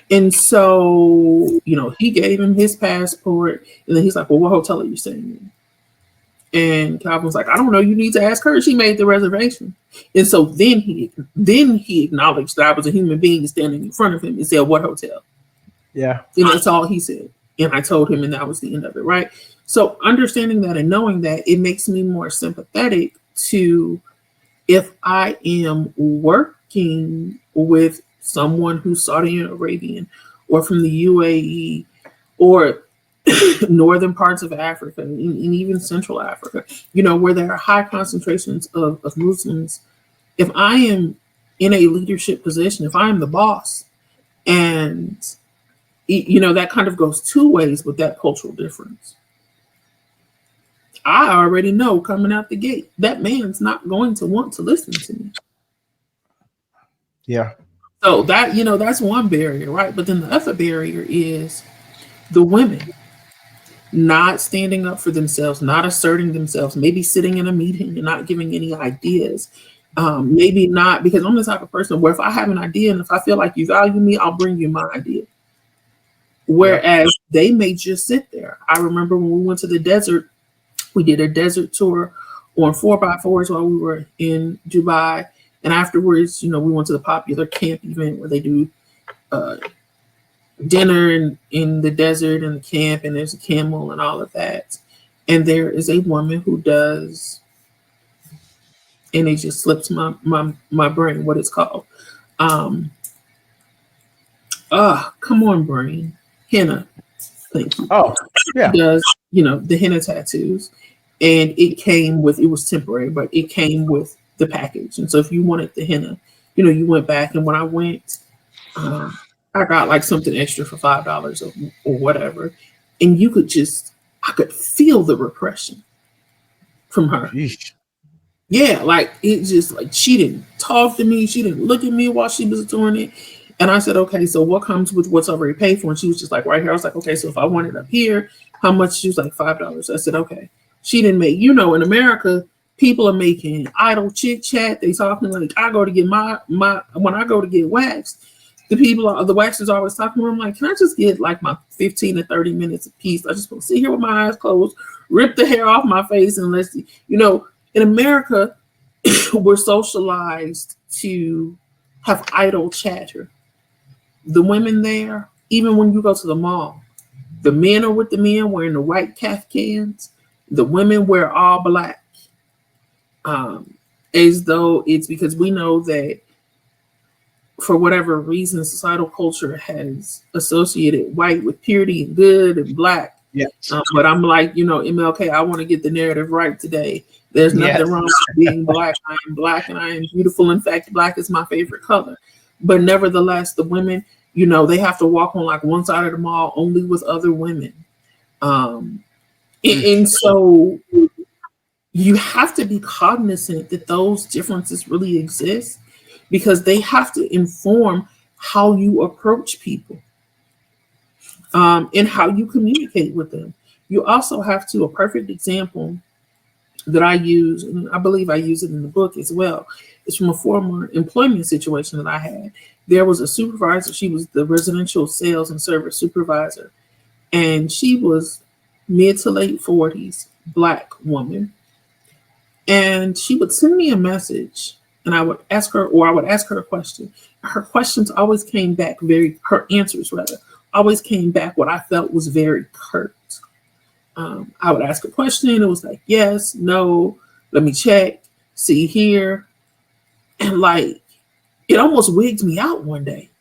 And so, he gave him his passport. And then he's like, well, what hotel are you staying in? And Calvin was like, I don't know. You need to ask her. She made the reservation. And so then he acknowledged that I was a human being standing in front of him and said, what hotel?
Yeah.
And that's all he said. And I told him, and that was the end of it, right? So understanding that and knowing that, it makes me more sympathetic to, if I am working with someone who's Saudi Arabian or from the UAE or northern parts of Africa and even Central Africa, where there are high concentrations of Muslims. If I am in a leadership position, if I'm the boss, and that kind of goes two ways with that cultural difference. I already know coming out the gate, that man's not going to want to listen to me.
Yeah.
So that, that's one barrier, right? But then the other barrier is the women not standing up for themselves, not asserting themselves, maybe sitting in a meeting and not giving any ideas. Maybe not, because I'm the type of person where if I have an idea and if I feel like you value me, I'll bring you my idea. Whereas they may just sit there. I remember when we went to the desert, we did a desert tour on 4x4s while we were in Dubai. And afterwards, we went to the popular camp event where they do dinner in the desert and the camp, and there's a camel and all of that. And there is a woman who does, and it just slips my brain what it's called. Come on, brain. Henna. Thank you.
Oh, Yeah.
does, the henna tattoos. And it was temporary, but it came with the package. And so if you wanted the henna, you went back. And when I went, I got like something extra for $5 or whatever. And I could feel the repression from her.
Sheesh.
Yeah, like it just like she didn't talk to me, she didn't look at me while she was doing it. And I said, okay, so what comes with what's already paid for? And she was just like right here. I was like, okay, so if I want it up here, how much? She was like $5. I said, okay. She didn't make, in America, people are making idle chit chat. They talking like I go to get my when I go to get waxed, the waxers are always talking to me. I'm like, can I just get like my 15 to 30 minutes a piece? I just want to sit here with my eyes closed, rip the hair off my face, and let's see, in America, we're socialized to have idle chatter. The women there, even when you go to the mall, the men are with the men wearing the white caftans. The women wear all black, as though it's because we know that for whatever reason, societal culture has associated white with purity and good and black.
Yes.
But I'm like, MLK, I want to get the narrative right today. There's nothing wrong with being black. I am black and I am beautiful. In fact, black is my favorite color. But nevertheless, the women, they have to walk on like one side of the mall only with other women. And so you have to be cognizant that those differences really exist because they have to inform how you approach people and how you communicate with them. You also have to, a perfect example that I use, and I believe I use it in the book as well, is from a former employment situation that I had. There was a supervisor, she was the residential sales and service supervisor, and she was mid to late 40s, Black woman. And she would send me a message and I would ask her, or I would ask her a question. Her questions always came back her answers rather, always came back what I felt was very curt. I would ask a question, it was like, yes, no, let me check, see here. And like, it almost wigged me out one day.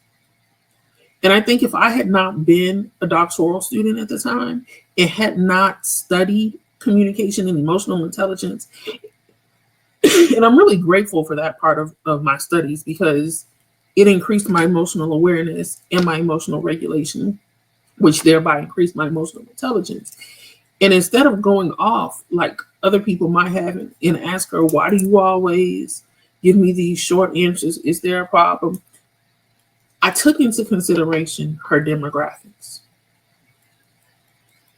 And I think if I had not been a doctoral student at the time and had not studied communication and emotional intelligence, and I'm really grateful for that part of my studies because it increased my emotional awareness and my emotional regulation, which thereby increased my emotional intelligence. And instead of going off like other people might have and ask her, why do you always give me these short answers? Is there a problem? I took into consideration her demographics.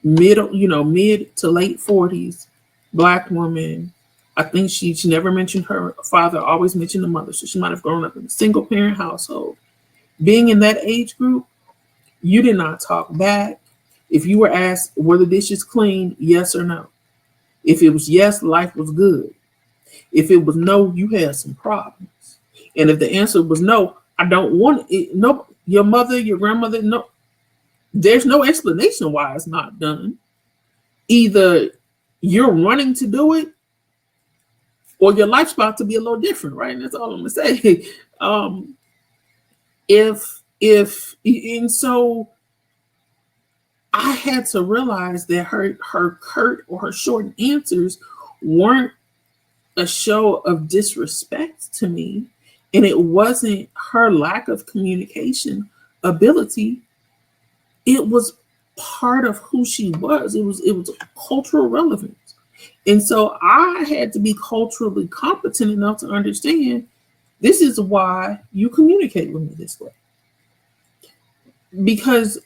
Mid to late 40s, Black woman. I think she never mentioned her father, always mentioned the mother. So she might have grown up in a single parent household. Being in that age group, you did not talk back. If you were asked, were the dishes clean? Yes or no. If it was yes, life was good. If it was no, you had some problems. And if the answer was no, I don't want it. No, your mother, your grandmother, no. There's no explanation why it's not done. Either you're running to do it or your life's about to be a little different, right? And that's all I'm gonna say. And so I had to realize that her curt or her short answers weren't a show of disrespect to me, and it wasn't her lack of communication ability. It was part of who she was. It was cultural relevance. And so I had to be culturally competent enough to understand this is why you communicate with me this way. Because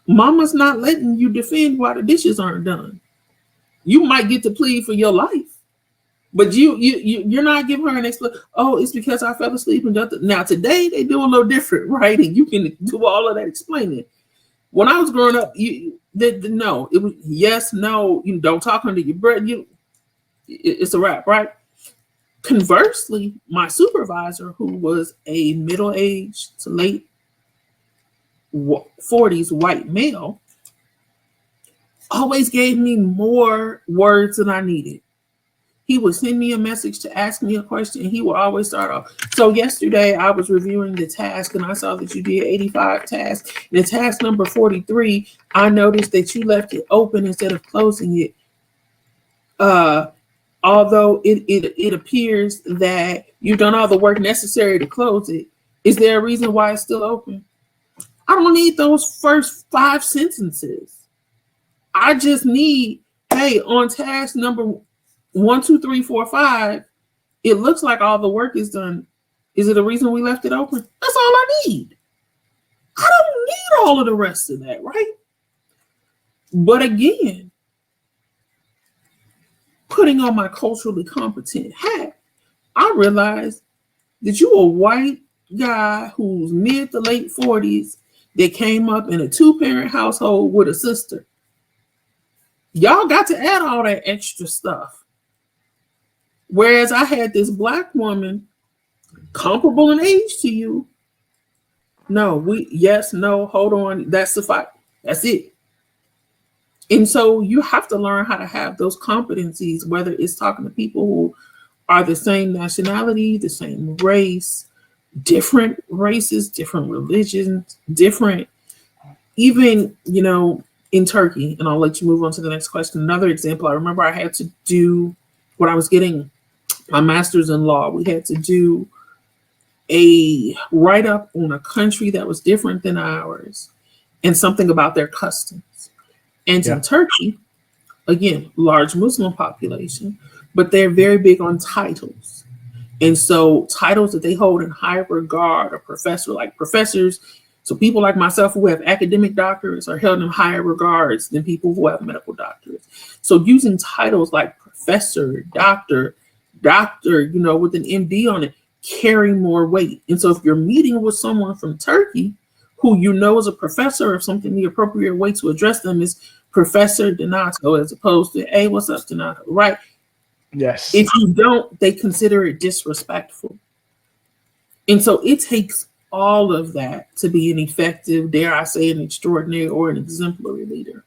mama's not letting you defend why the dishes aren't done. You might get to plead for your life, but you're not giving her an explanation. Oh, it's because I fell asleep and now today they do a little different, right? And you can do all of that explaining. When I was growing up, no, it was yes, no. You don't talk under your breath. It's a wrap, right? Conversely, my supervisor, who was a middle-aged to late 40s white male, always gave me more words than I needed. he would send me a message to ask me a question, and he would always start off. So yesterday I was reviewing the task, and I saw that you did 85 tasks. And the task number 43, I noticed that you left it open instead of closing it. Although it appears that you've done all the work necessary to close it, is there a reason why it's still open? I don't need those first 5 sentences. I just need, hey, on task number 1, 2, 3, 4, 5, it looks like all the work is done. Is it a reason we left it open? That's all I need. I don't need all of the rest of that, right? But again, putting on my culturally competent hat, I realized that you a white guy who's mid to late 40s that came up in a 2-parent household with a sister. Y'all got to add all that extra stuff. Whereas I had this Black woman comparable in age to you. No, yes, no, hold on. That's the fight. That's it. And so you have to learn how to have those competencies, whether it's talking to people who are the same nationality, the same race, different races, different religions, different, even, in Turkey. And I'll let you move on to the next question. Another example, I remember I had to do, when I was getting my master's in law, we had to do a write-up on a country that was different than ours and something about their customs. And in Turkey, again, large Muslim population, but they're very big on titles. And so titles that they hold in high regard are professors. So people like myself who have academic doctorates are held in higher regards than people who have medical doctorates. So using titles like professor, doctor, with an MD on it, carry more weight. And so if you're meeting with someone from Turkey who is a professor or something, the appropriate way to address them is Professor Donato, as opposed to, hey, what's up, Donato, right?
Yes.
If you don't, they consider it disrespectful. And so it takes all of that to be an effective, dare I say, an extraordinary or an exemplary leader.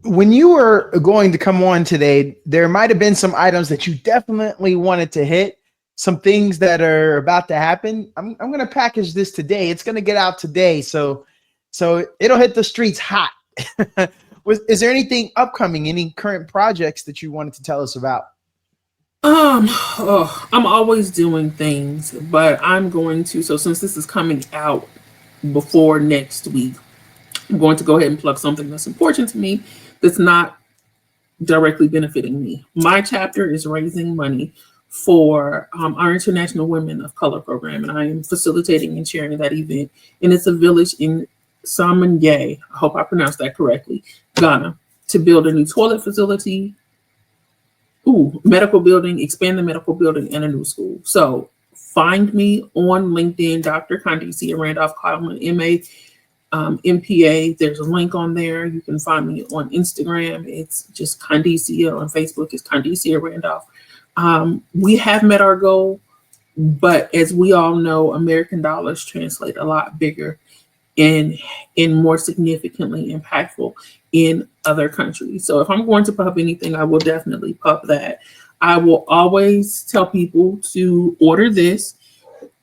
When you were going to come on today, there might have been some items that you definitely wanted to hit, some things that are about to happen. I'm going to package this today. It's going to get out today. So it'll hit the streets hot. Is there anything upcoming, any current projects that you wanted to tell us about?
I'm always doing things, but I'm going to, so since this is coming out before next week, I'm going to go ahead and plug something that's important to me that's not directly benefiting me. My chapter is raising money for our International Women of Color program, and I am facilitating and chairing that event. And it's a village in Samanye, I hope I pronounced that correctly, Ghana, to build a new toilet facility, medical building, expand the medical building, and a new school. So find me on LinkedIn, Dr. Khandicia Randolph, MA, MPA. There's a link on there. You can find me on Instagram. It's just Khandicia. On Facebook, it's Khandicia Randolph. We have met our goal, but as we all know, American dollars translate a lot bigger and more significantly impactful in other countries. So if I'm going to pub anything, I will definitely pub that. I will always tell people to order this.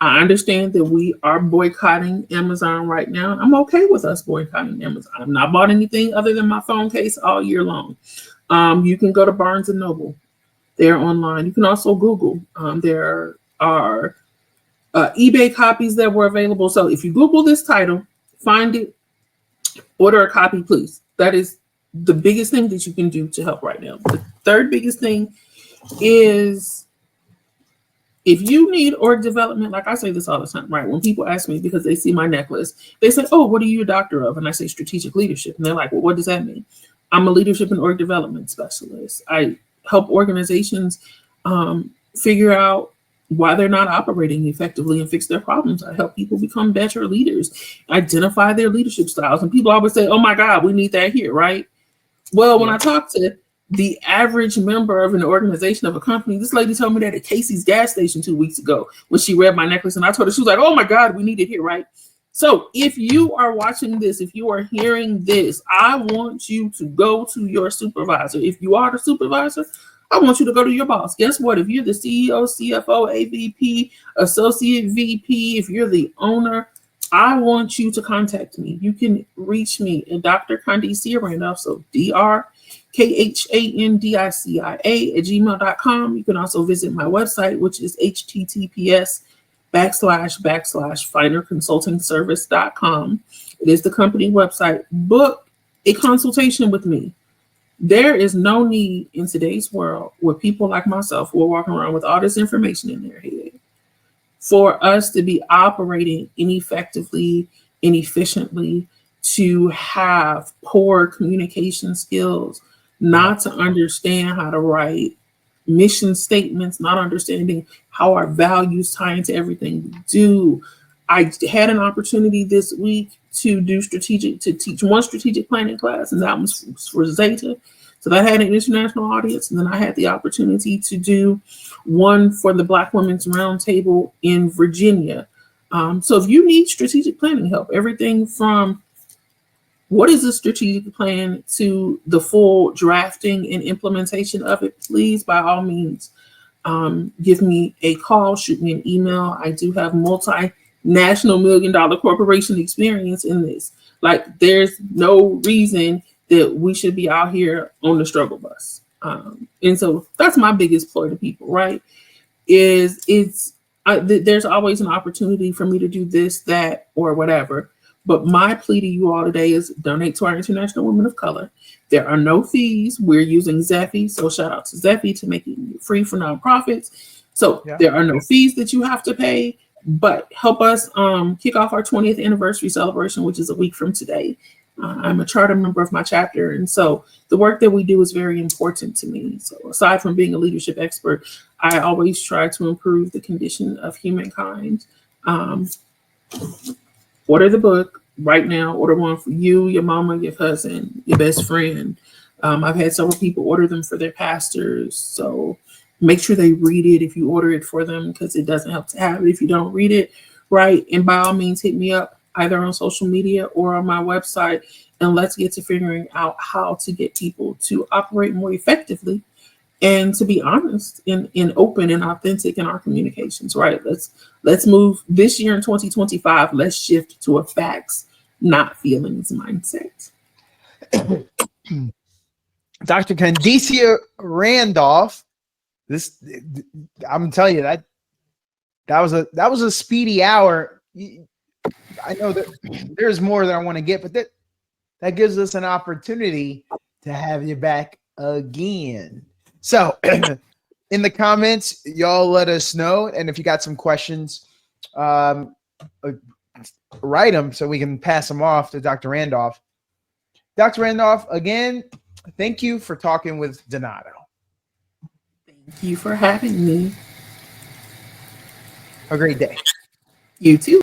I understand that we are boycotting Amazon right now. I'm okay with us boycotting Amazon. I've not bought anything other than my phone case all year long. You can go to Barnes & Noble. They're online. You can also Google. There are eBay copies that were available. So if you Google this title, find it, order a copy, please. That is the biggest thing that you can do to help right now. The third biggest thing is if you need org development, like I say this all the time, right? When people ask me because they see my necklace, they say, oh, what are you a doctor of? And I say strategic leadership. And they're like, well, what does that mean? I'm a leadership and org development specialist. I help organizations figure out why they're not operating effectively and fix their problems. I help people become better leaders, identify their leadership styles. And people always say, oh my God, we need that here, right? Well, when I talk to the average member of an organization of a company, this lady told me that at Casey's gas station 2 weeks ago when she read my necklace, and I told her, she was like, oh my God, we need it here, right? So if you are watching this, if you are hearing this, I want you to go to your supervisor. If you are the supervisor, I want you to go to your boss. Guess what? If you're the CEO, CFO, AVP, associate VP, if you're the owner, I want you to contact me. You can reach me at Dr. Khandicia Randolph, so DrKhandicia@gmail.com. You can also visit my website, which is https://finerconsultingservice.com. It is the company website. Book a consultation with me. There is no need in today's world where people like myself who are walking around with all this information in their head for us to be operating ineffectively, inefficiently, to have poor communication skills, not to understand how to write mission statements, not understanding how our values tie into everything we do. I had an opportunity this week to teach one strategic planning class, and that was for Zeta. So that had an international audience, and then I had the opportunity to do one for the Black Women's Roundtable in Virginia. So if you need strategic planning help, everything from what is a strategic plan to the full drafting and implementation of it, please, by all means, give me a call, shoot me an email. I do have multinational million-dollar corporation experience in this. Like, there's no reason that we should be out here on the struggle bus. And so that's my biggest ploy to people, right? There's always an opportunity for me to do this, that, or whatever. But my plea to you all today is donate to our International Women of Color. There are no fees. We're using Zephy, so shout out to Zephy to make it free for nonprofits. So there are no fees that you have to pay, but help us kick off our 20th anniversary celebration, which is a week from today. I'm a charter member of my chapter, and so the work that we do is very important to me. So aside from being a leadership expert, I always try to improve the condition of humankind. Order the book right now. Order one for you, your mama, your cousin, your best friend. I've had several people order them for their pastors. So make sure they read it if you order it for them, because it doesn't help to have it if you don't read it, right? And by all means, hit me up either on social media or on my website, and let's get to figuring out how to get people to operate more effectively and to be honest and open and authentic in our communications, right? Let's move this year in 2025. Let's shift to a facts, not feelings mindset.
Dr. Khandicia Randolph, I'm telling you that was a speedy hour. I know that there's more that I want to get, but that gives us an opportunity to have you back again. So in the comments, y'all let us know. And if you got some questions, write them so we can pass them off to Dr. Randolph. Dr. Randolph, again, thank you for talking with Donato.
Thank you for having me.
Have a great day.
You too.